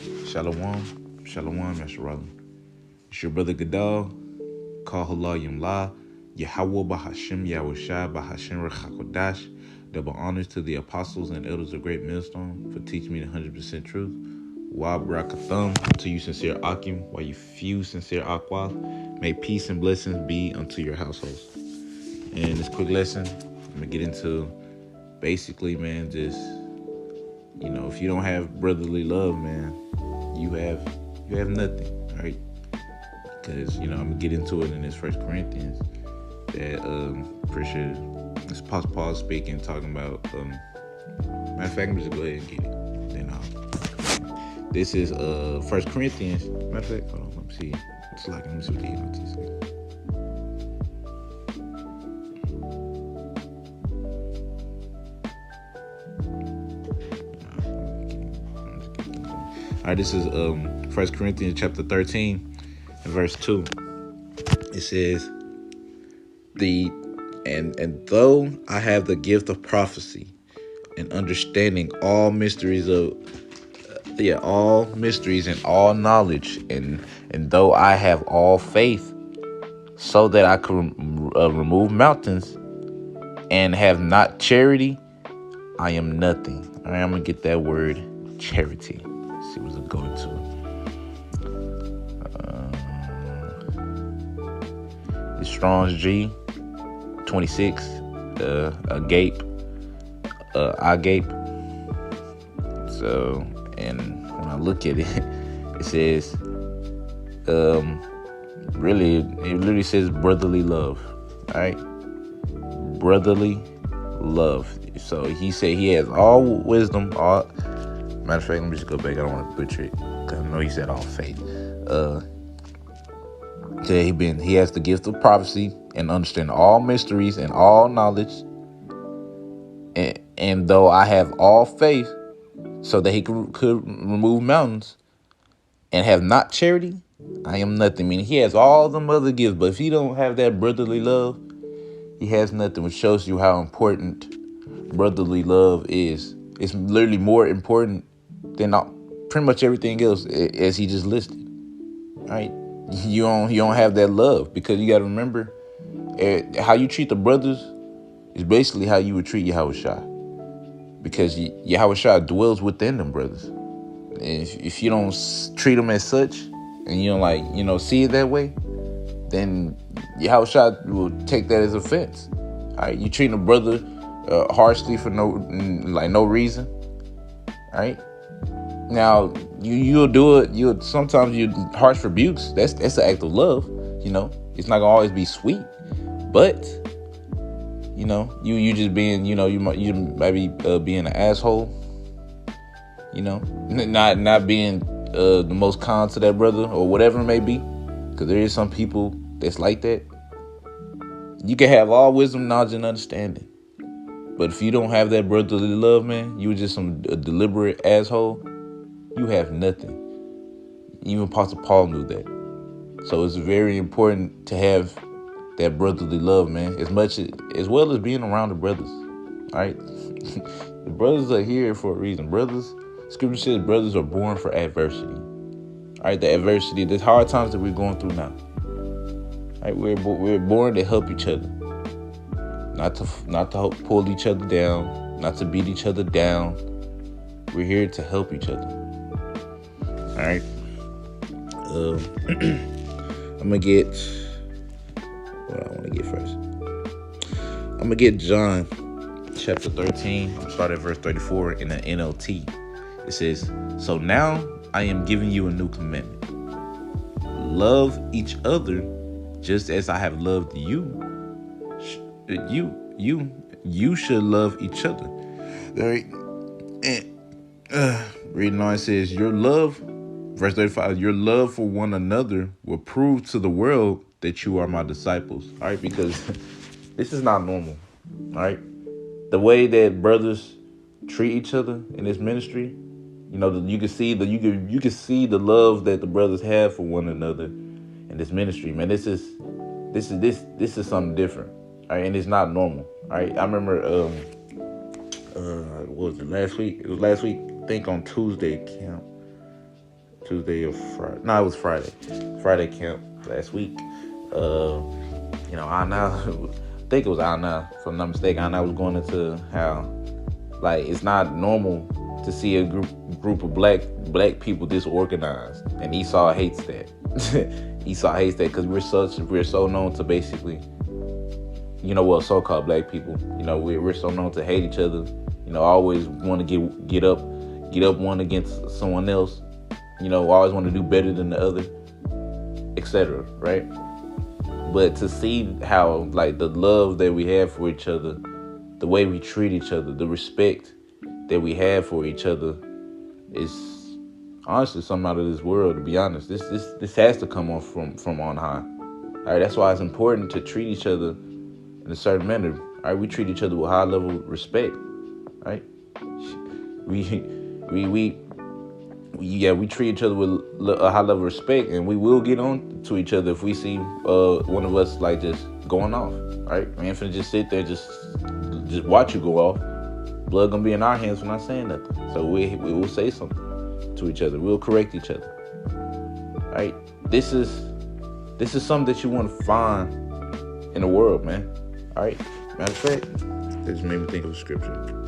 Shalom, Shalom, Yasharallah. It's your brother Gadal, Kahala Yamla, Yahweh Bahashim Yahushai Bahashim Rechakodash. Double honors to the apostles and elders of Great Millstone for teaching me the 100% truth. Wa Barakathum to you, sincere Akim, while you few sincere Aqua. May peace and blessings be unto your households. And this quick lesson, I'm gonna get into basically, man, just if you don't have brotherly love, man, you have nothing, right? Because I'm gonna get into it in this First Corinthians that pretty sure it's Apostle Paul speaking, talking about matter of fact, I'm just go ahead and get it. This is First Corinthians. Matter of fact, hold on, let me see. Let me see what the NLT says. All right, this is First Corinthians chapter 13 and verse 2. It says, and though I have the gift of prophecy and understanding all mysteries and all knowledge, and though I have all faith so that I can remove mountains and have not charity, I am nothing. All right, I'm gonna get that word charity. Let's see what's it going to. It's Strong's G 26, agape. So, and when I look at it, it says, it literally says brotherly love. All right, brotherly love. So he said he has all wisdom. All matter of fact, let me just go back. I don't want to butcher it because I know he said all faith. He has the gift of prophecy and understand all mysteries and all knowledge. And though I have all faith so that he could remove mountains and have not charity, I am nothing. Meaning he has all them other gifts, but if he don't have that brotherly love, he has nothing, which shows you how important brotherly love is. It's literally more important than pretty much everything else, as he just listed. Right? You don't have that love, because you got to remember, how you treat the brothers is basically how you would treat Yahushua, because Yahushua dwells within them brothers. And if you don't treat them as such, and you don't see it that way, then Yahushua will take that as offense. All right, you treating a brother harshly for no reason. All right. Now you'll do it. Sometimes you harsh rebukes. That's an act of love. It's not gonna always be sweet, but you just being you might be being an asshole. Not being the most kind to that brother or whatever it may be, because there is some people that's like that. You can have all wisdom, knowledge, and understanding, but if you don't have that brotherly love, man, you just a deliberate asshole. You have nothing. Even Apostle Paul knew that. So it's very important to have that brotherly love, man, as well as being around the brothers. All right, the brothers are here for a reason. Brothers, Scripture says, brothers are born for adversity. All right, the adversity, the hard times that we're going through now. All right, we're born to help each other, not to help pull each other down, not to beat each other down. We're here to help each other. All right. I'm gonna get what I want to get first. I'm gonna get John chapter 13. I'm start at verse 34 in the NLT. It says, "So now I am giving you a new commandment: love each other, just as I have loved you. You should love each other." All right. Reading on, it says, "Your love." Verse 35, "Your love for one another will prove to the world that you are my disciples." All right, because this is not normal. All right, the way that brothers treat each other in this ministry, you can see the love that the brothers have for one another in this ministry. Man, this is something different. All right, and it's not normal. All right, I remember what was it, last week? It was last week. I think on Tuesday, camp. Tuesday or Friday. No, it was Friday. Friday camp last week. Anna, I think it was Anna, if I'm not mistaken. Anna was going into how, like, it's not normal to see a group of black people disorganized, and Esau hates that. Esau hates that because we're so known to basically, so-called black people, we're so known to hate each other. Always want to get up one against someone else. Always want to do better than the other, etc. Right? But to see how, like, the love that we have for each other, the way we treat each other, the respect that we have for each other is honestly something out of this world, to be honest. This has to come off from on high. All right, that's why it's important to treat each other in a certain manner. All right, we treat each other with high level respect. Right? We treat each other with a high level of respect, and we will get on to each other if we see one of us, like, just going off. Right? We ain't finna just sit there just watch you go off. Blood gonna be in our hands for not saying nothing. So we will say something to each other. We'll correct each other. Right? This is something that you want to find in the world, man. All right? Matter of fact, that just made me think of a scripture.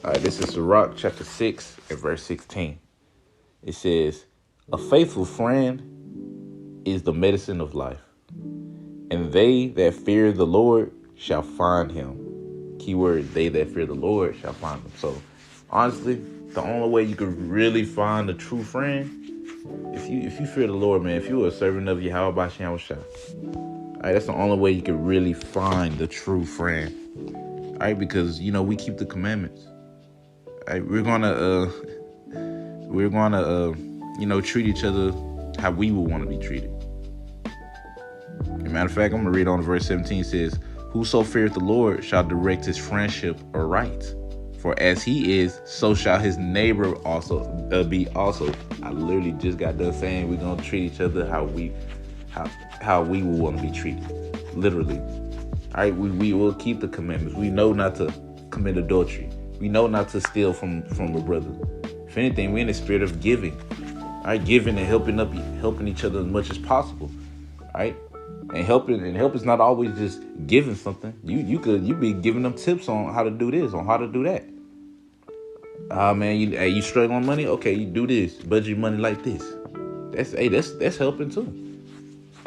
All right, this is Sirach chapter 6 and verse 16. It says, "A faithful friend is the medicine of life, and they that fear the Lord shall find him." Keyword, they that fear the Lord shall find him. So, honestly, the only way you could really find a true friend, if you fear the Lord, man, if you are a servant of Yahweh Basham Shah, all right, that's the only way you could really find the true friend. All right, because, we keep the commandments. All right, we're gonna treat each other how we would want to be treated. As a matter of fact, I'm gonna read on verse 17. It says, "Whoso feareth the Lord shall direct his friendship aright. For as he is, so shall his neighbor also be also." I literally just got done saying we're gonna treat each other how we would want to be treated. Literally. All right, we will keep the commandments. We know not to commit adultery. We know not to steal from a brother. If anything, we're in the spirit of giving. All right, giving and helping each other as much as possible. All right, and help is not always just giving something. You be giving them tips on how to do this, on how to do that. Man, you struggling on money? Okay, you do this. Budget your money like this. That's helping too.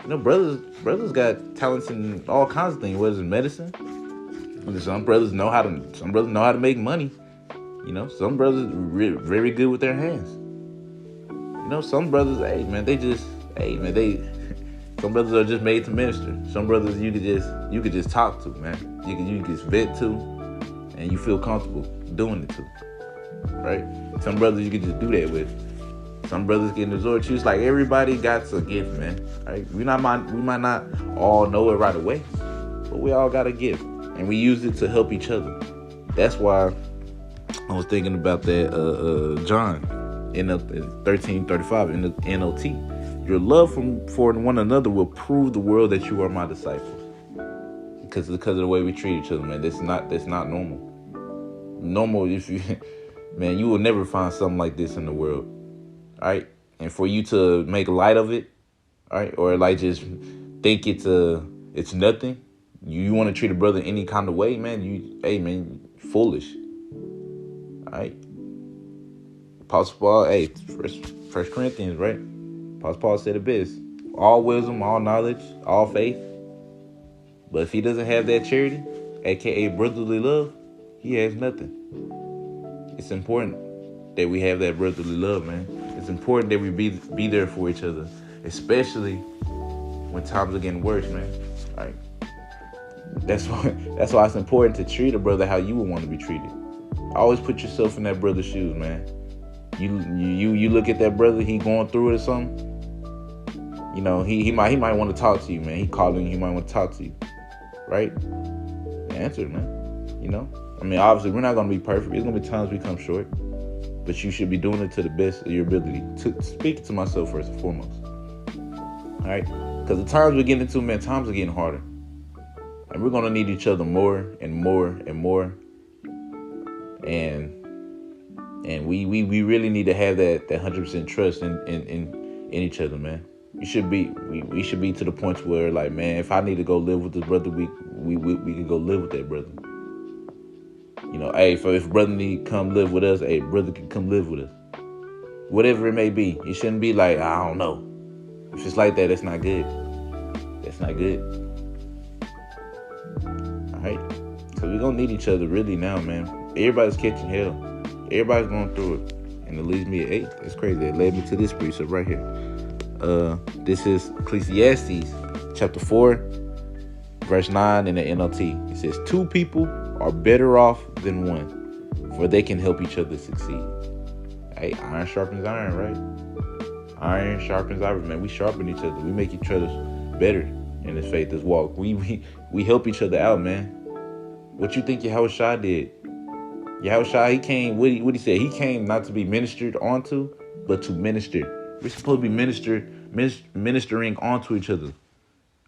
Brothers got talents in all kinds of things. Whether it's medicine, some brothers know how to make money. Some brothers are very good with their hands. Some brothers, some brothers are just made to minister. Some brothers you could just talk to, man. You can just vent to, and you feel comfortable doing it to. Right? Some brothers you can just do that with. Some brothers get resort to. It's like everybody got a gift, man. Right? We might not all know it right away, but we all got a gift, and we use it to help each other. That's why I was thinking about that John in 13:35 in the NLT. "Your love for one another will prove the world that you are my disciples." Because of the way we treat each other, man. That's not normal. Normal, if you man, you will never find something like this in the world. All right, and for you to make light of it, all right, or like just think it's nothing. You want to treat a brother any kind of way, man. Foolish. All right. Apostle Paul, First Corinthians, right? Apostle Paul said it best: all wisdom, all knowledge, all faith. But if he doesn't have that charity, aka brotherly love, he has nothing. It's important that we have that brotherly love, man. It's important that we be there for each other, especially when times are getting worse, man. All right. That's why it's important to treat a brother how you would want to be treated. Always put yourself in that brother's shoes, man. You look at that brother, he going through it or something. He might want to talk to you, man. He calling you, he might want to talk to you, right? Answer it, man. You know, I mean, obviously we're not gonna be perfect. There's gonna be times we come short, but you should be doing it to the best of your ability. To speak to myself first and foremost. All right, because the times we're getting into, man, times are getting harder, and we're gonna need each other more and more and more. And we really need to have that 100% trust in each other, man. We should be to the point where, like, man, if I need to go live with this brother, we can go live with that brother. You know, hey, if brother need to come live with us, hey, brother can come live with us. Whatever it may be, it shouldn't be like, I don't know. If it's like that, that's not good. That's not good. All right, so we're gonna need each other really now, man. Everybody's catching hell. Everybody's going through it, and it leads me. Hey, it's crazy. It led me to this precept right here. This is Ecclesiastes chapter 4, verse 9 in the NLT. It says, 2 people are better off than one, for they can help each other succeed. Hey, iron sharpens iron, right? Iron sharpens iron, man. We sharpen each other. We make each other better in this faith, this walk. We help each other out, man. What you think Yahushua did? Yahushua, he came, what he said? He came not to be ministered onto, but to minister. We're supposed to be ministering onto each other. All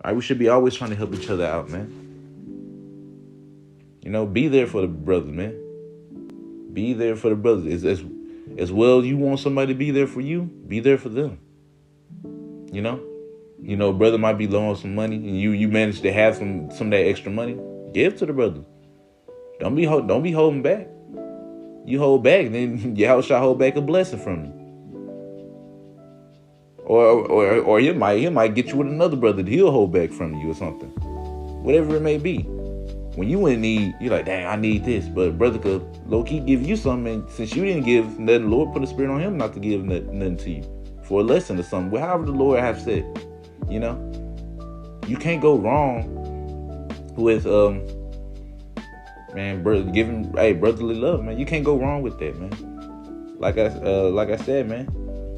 right, we should be always trying to help each other out, man. You know, be there for the brothers, man. Be there for the brothers. As well you want somebody to be there for you, be there for them. You know, brother might be low on some money, and you manage to have some of that extra money. Give to the brother. Don't be holding back. You hold back, then Yahushua hold back a blessing from you. Or he might get you with another brother that he'll hold back from you or something. Whatever it may be. When you in need, you're like, dang, I need this. But brother could low-key give you something, and since you didn't give nothing, the Lord put a spirit on him not to give nothing to you. For a lesson or something. However the Lord has said. You know? You can't go wrong with man, brotherly love, man. You can't go wrong with that, man. Like I said, man,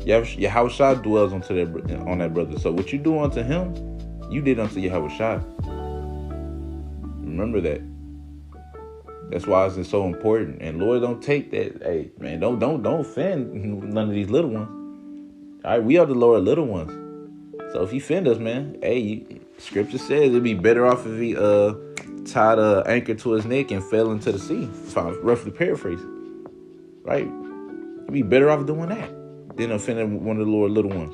Yahushua dwells on that brother. So what you do unto him, you did unto Yahushua. Remember that. That's why it's so important. And Lord, don't take that. Hey, man, don't offend none of these little ones. All right, we are the Lord little ones. So if you offend us, man, hey, Scripture says it'd be better off if he tied an anchor to his neck and fell into the sea. If I roughly paraphrase, right? You'd be better off doing that than offending one of the Lord little ones.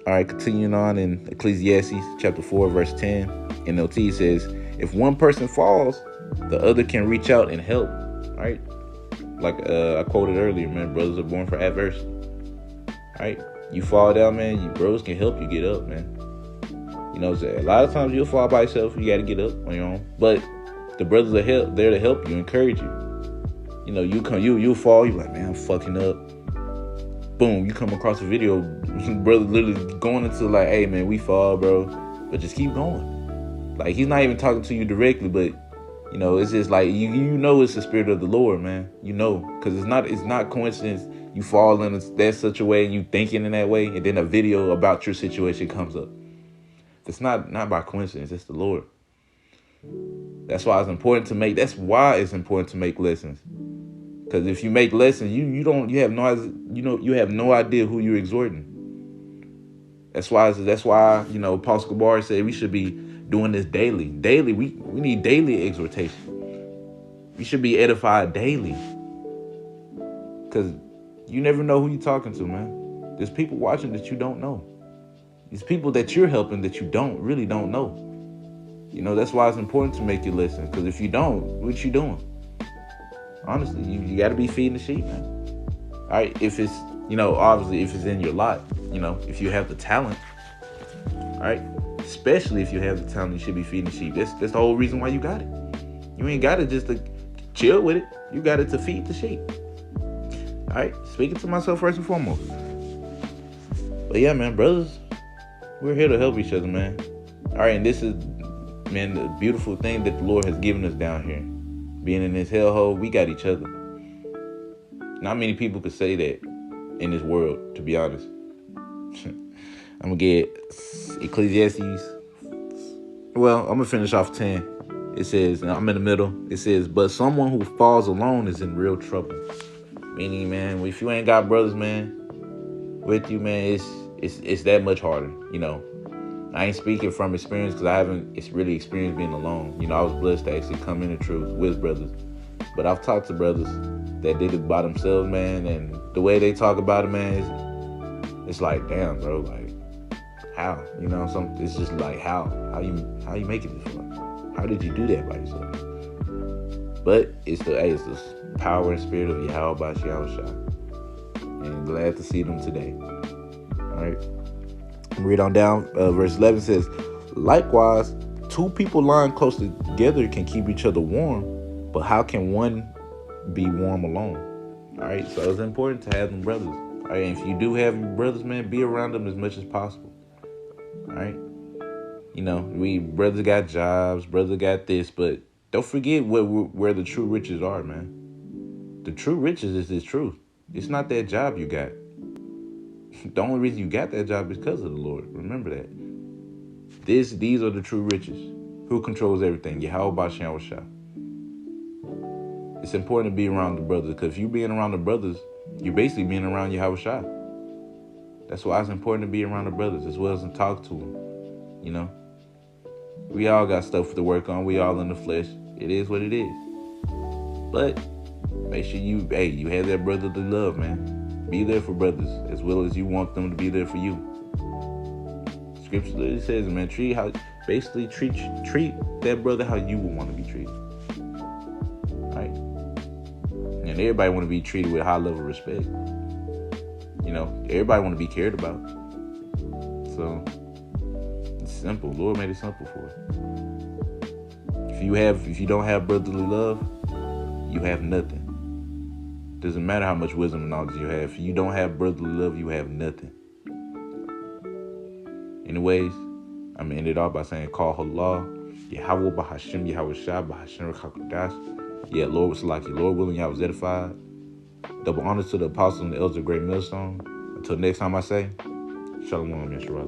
All right, continuing on in Ecclesiastes chapter 4, verse 10, NLT says, if one person falls, the other can reach out and help, right? Like I quoted earlier, man, brothers are born for adversity. All right, you fall down, man, you bros can help you get up, man. You know what I'm saying? A lot of times you'll fall by yourself, you got to get up on your own. But the brothers are there to help you, encourage you. You know, you'll fall, you're like, man, I'm fucking up. Boom, you come across a video, brother literally going into like, hey, man, we fall, bro. But just keep going. Like, he's not even talking to you directly, but, you know, it's just like, you know it's the Spirit of the Lord, man. You know, because it's not coincidence you fall in that such a way and you thinking in that way, and then a video about your situation comes up. It's not by coincidence. It's the Lord. That's why it's important to make lessons. Because if you make lessons, you have no idea who you're exhorting. That's why you know, Apostle Gabar said we should be doing this daily. Daily, we need daily exhortation. We should be edified daily. Because you never know who you're talking to, man. There's people watching that you don't know. These people that you're helping that you really don't know. You know, that's why it's important to make your lessons. Because if you don't, what you doing? Honestly, you got to be feeding the sheep, man. All right, if it's, you know, obviously if it's in your lot, you know, if you have the talent, all right, especially if you have the talent, you should be feeding the sheep. That's the whole reason why you got it. You ain't got it just to chill with it. You got it to feed the sheep. All right, speaking to myself first and foremost. But yeah, man, brothers, we're here to help each other, man. All right, and this is, man, the beautiful thing that the Lord has given us down here. Being in this hellhole, we got each other. Not many people could say that in this world, to be honest. I'm going to get Ecclesiastes. Well, I'm going to finish off 10. It says, and I'm in the middle. It says, but someone who falls alone is in real trouble. Meaning, man, if you ain't got brothers, man, with you, man, it's that much harder. I ain't speaking from experience because I haven't really experienced being alone. I was blessed to actually come into truth with brothers. But I've talked to brothers that did it by themselves, man, and the way they talk about it, man, it's like, damn, bro, like, how? It's just like, how you make it this far? How did you do that by yourself? But it's the power and spirit of Yahweh Shah. And glad to see them today. All right. Read on down. Verse 11 says, likewise, two people lying close together can keep each other warm, but how can one be warm alone? All right. So it's important to have them brothers. All right. And if you do have brothers, man, be around them as much as possible. All right. We brothers got jobs, brothers got this, but don't forget where the true riches are, man. The true riches is this truth. It's not that job you got. The only reason you got that job is because of the Lord. Remember that. These are the true riches. Who controls everything? Yahweh B'Shem Shah. It's important to be around the brothers, because if you being around the brothers, you're basically being around Yahweh Shah. That's why it's important to be around the brothers as well as to talk to them. We all got stuff to work on. We all in the flesh. It is what it is. But make sure you have that brotherly love, man. Be there for brothers as well as you want them to be there for you. Scripture literally says, man, treat that brother how you would want to be treated. Right? And everybody want to be treated with a high level of respect. Everybody want to be cared about. So it's simple. Lord made it simple for us. If you don't have brotherly love, you have nothing. Doesn't matter how much wisdom and knowledge you have. If you don't have brotherly love, you have nothing. Anyways, I'm going to end it off by saying, call Allah, Yahweh B'Hashem, Yahweh Shah, B'Hashem R'Chakadash. Yeah, Lord was like you. Lord willing, I was edified. Double honors to the apostles and the elders of Great Millstone. Until next time I say, Shalom, Yeshua.